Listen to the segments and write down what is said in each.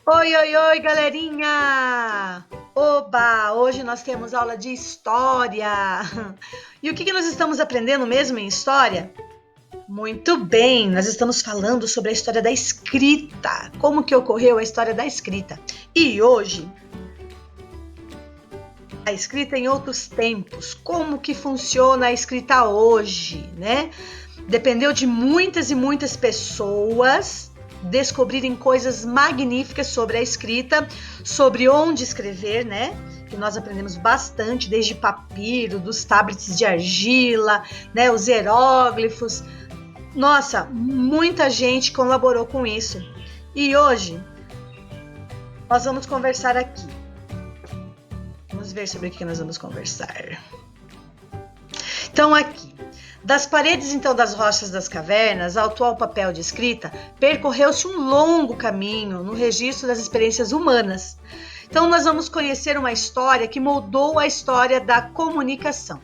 Oi, oi, oi, galerinha! Oba! Hoje nós temos aula de história. E o que nós estamos aprendendo mesmo em história? Muito bem, nós estamos falando sobre a história da escrita. Como que ocorreu a história da escrita? E hoje, a escrita em outros tempos. Como que funciona a escrita hoje, né? Dependeu de muitas e muitas pessoas descobrirem coisas magníficas sobre a escrita, sobre onde escrever, né? Que nós aprendemos bastante, desde papiro, dos tablets de argila, né? Os hieróglifos. Nossa, muita gente colaborou com isso. E hoje nós vamos conversar aqui. Vamos ver sobre o que nós vamos conversar. Então, aqui. Das paredes, então, das rochas das cavernas ao atual papel de escrita, percorreu-se um longo caminho no registro das experiências humanas. Então, nós vamos conhecer uma história que moldou a história da comunicação.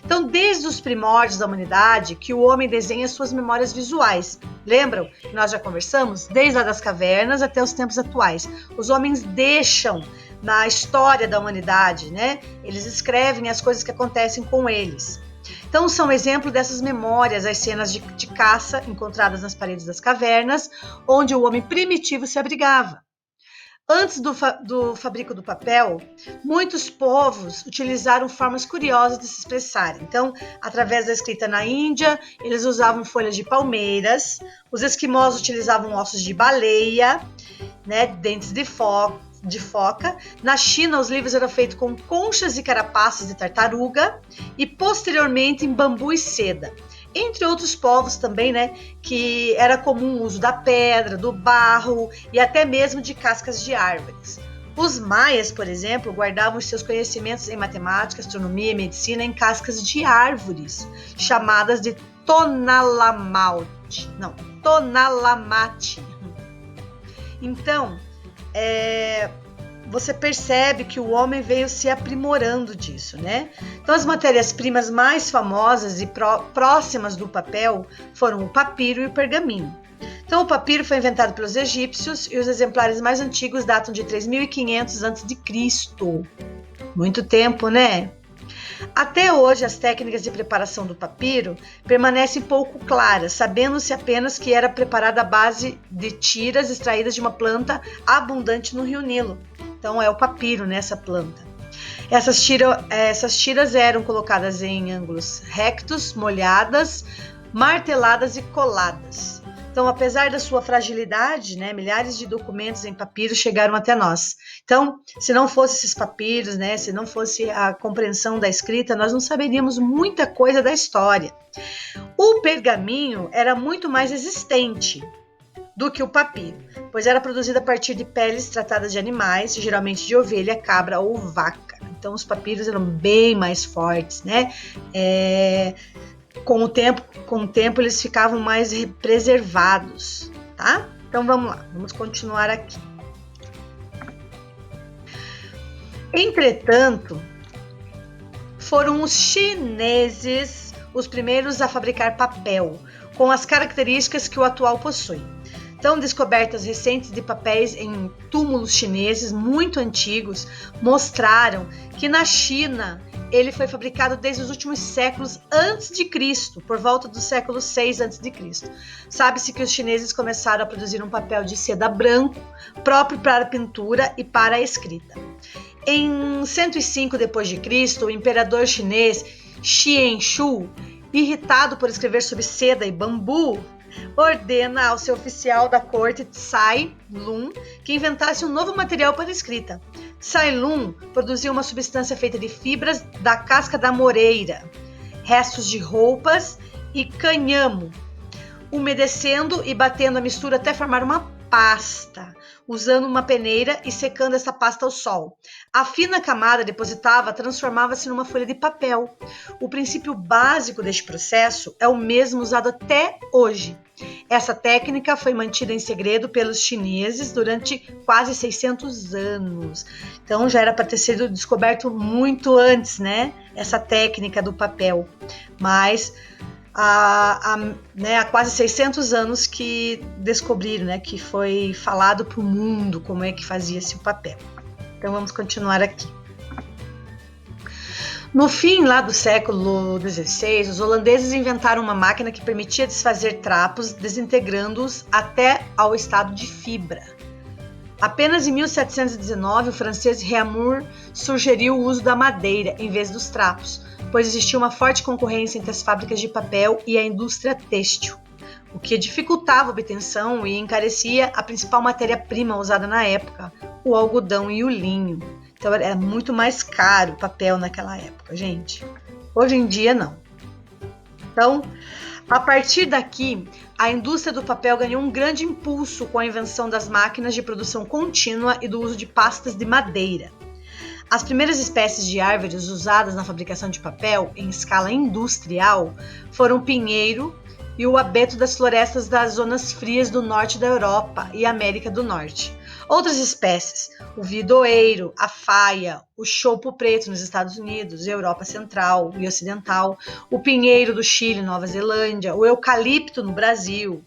Então, desde os primórdios da humanidade, que o homem desenha suas memórias visuais. Lembram que nós já conversamos? Desde a das cavernas até os tempos atuais. Os homens deixam na história da humanidade, né? Eles escrevem as coisas que acontecem com eles. Então, são exemplo dessas memórias, as cenas de caça encontradas nas paredes das cavernas, onde o homem primitivo se abrigava. Antes do fabrico do papel, muitos povos utilizaram formas curiosas de se expressar. Então, através da escrita na Índia, eles usavam folhas de palmeiras, os esquimós utilizavam ossos de baleia, né, dentes de foca. Na China, os livros eram feitos com conchas e carapaças de tartaruga e, posteriormente, em bambu e seda. Entre outros povos também, né, que era comum o uso da pedra, do barro e até mesmo de cascas de árvores. Os maias, por exemplo, guardavam os seus conhecimentos em matemática, astronomia e medicina em cascas de árvores, chamadas de tonalamate. Então, você percebe que o homem veio se aprimorando disso, né? Então, as matérias-primas mais famosas e próximas do papel foram o papiro e o pergaminho. Então, o papiro foi inventado pelos egípcios e os exemplares mais antigos datam de 3.500 a.C. Muito tempo, né? Até hoje, as técnicas de preparação do papiro permanecem pouco claras, sabendo-se apenas que era preparada à base de tiras extraídas de uma planta abundante no rio Nilo. Então, é o papiro, né, essa planta. Essas tiras eram colocadas em ângulos rectos, molhadas, marteladas e coladas. Então, apesar da sua fragilidade, né, milhares de documentos em papiro chegaram até nós. Então, se não fosse esses papiros, né, se não fosse a compreensão da escrita, nós não saberíamos muita coisa da história. O pergaminho era muito mais resistente do que o papiro, pois era produzido a partir de peles tratadas de animais, geralmente de ovelha, cabra ou vaca. Então, os papiros eram bem mais fortes, né? Com o tempo eles ficavam mais preservados, tá? Então vamos lá, vamos continuar aqui. Entretanto, foram os chineses os primeiros a fabricar papel, com as características que o atual possui. Então, descobertas recentes de papéis em túmulos chineses muito antigos mostraram que na China ele foi fabricado desde os últimos séculos antes de Cristo, por volta do século 6 antes de Cristo. Sabe-se que os chineses começaram a produzir um papel de seda branco, próprio para a pintura e para a escrita. Em 105 d.C., o imperador chinês Xianxu, irritado por escrever sobre seda e bambu, ordena ao seu oficial da corte Tsai Lun que inventasse um novo material para escrita. Tsai Lun produziu uma substância feita de fibras da casca da moreira, restos de roupas e cânhamo, umedecendo e batendo a mistura até formar uma pasta, usando uma peneira e secando essa pasta ao sol. A fina camada depositada transformava-se numa folha de papel. O princípio básico deste processo é o mesmo usado até hoje. Essa técnica foi mantida em segredo pelos chineses durante quase 600 anos. Então já era para ter sido descoberto muito antes, né? Essa técnica do papel. Mas há quase 600 anos que descobriram, né, que foi falado para o mundo como é que fazia-se o papel. Então vamos continuar aqui. No fim lá do século XVI, os holandeses inventaram uma máquina que permitia desfazer trapos, desintegrando-os até ao estado de fibra. Apenas em 1719, o francês Réaumur sugeriu o uso da madeira em vez dos trapos, pois existia uma forte concorrência entre as fábricas de papel e a indústria têxtil, o que dificultava a obtenção e encarecia a principal matéria-prima usada na época, o algodão e o linho. Então era muito mais caro o papel naquela época, gente. Hoje em dia, não. Então, a partir daqui, a indústria do papel ganhou um grande impulso com a invenção das máquinas de produção contínua e do uso de pastas de madeira. As primeiras espécies de árvores usadas na fabricação de papel em escala industrial foram o pinheiro e o abeto das florestas das zonas frias do norte da Europa e América do Norte. Outras espécies, o vidoeiro, a faia, o chopo preto nos Estados Unidos, Europa Central e Ocidental, o pinheiro do Chile, Nova Zelândia, o eucalipto no Brasil,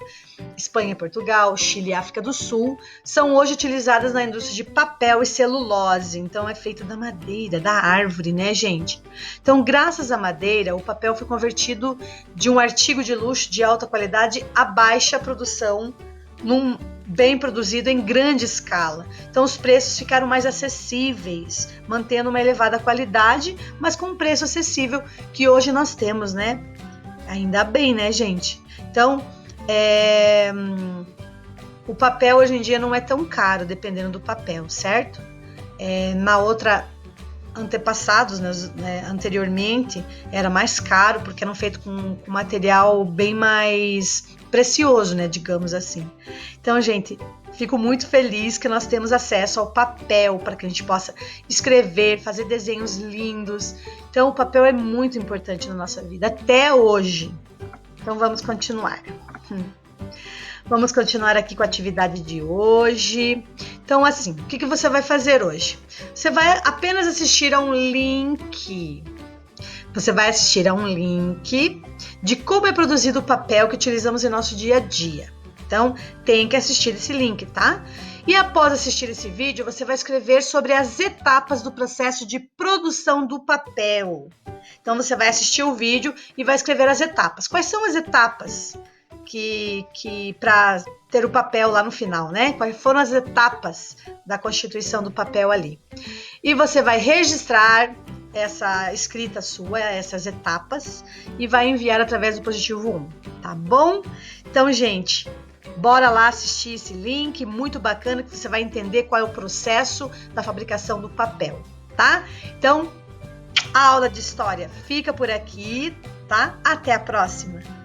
Espanha e Portugal, Chile e África do Sul, são hoje utilizadas na indústria de papel e celulose. Então é feita da madeira, da árvore, né, gente? Então, graças à madeira, o papel foi convertido de um artigo de luxo de alta qualidade a baixa produção num bem produzido em grande escala. Então os preços ficaram mais acessíveis, mantendo uma elevada qualidade, mas com um preço acessível que hoje nós temos, né? Ainda bem, né, gente? Então, o papel hoje em dia não é tão caro, dependendo do papel, certo? Antepassados, né, anteriormente, era mais caro, porque eram feitos com material bem mais precioso, né, digamos assim. Então, gente, fico muito feliz que nós temos acesso ao papel para que a gente possa escrever, fazer desenhos lindos. Então, o papel é muito importante na nossa vida, até hoje. Então, vamos continuar. Vamos continuar aqui com a atividade de hoje. Então, assim, o que você vai fazer hoje? Você vai apenas assistir a um link. Você vai assistir a um link de como é produzido o papel que utilizamos em nosso dia a dia. Então, tem que assistir esse link, tá? E após assistir esse vídeo, você vai escrever sobre as etapas do processo de produção do papel. Então, você vai assistir o vídeo e vai escrever as etapas. Quais são as etapas que para ter o papel lá no final, né? Quais foram as etapas da constituição do papel ali? E você vai registrar essa escrita sua, essas etapas, e vai enviar através do positivo 1, tá bom? Então, gente, bora lá assistir esse link, muito bacana, que você vai entender qual é o processo da fabricação do papel, tá? Então, a aula de história fica por aqui, tá? Até a próxima!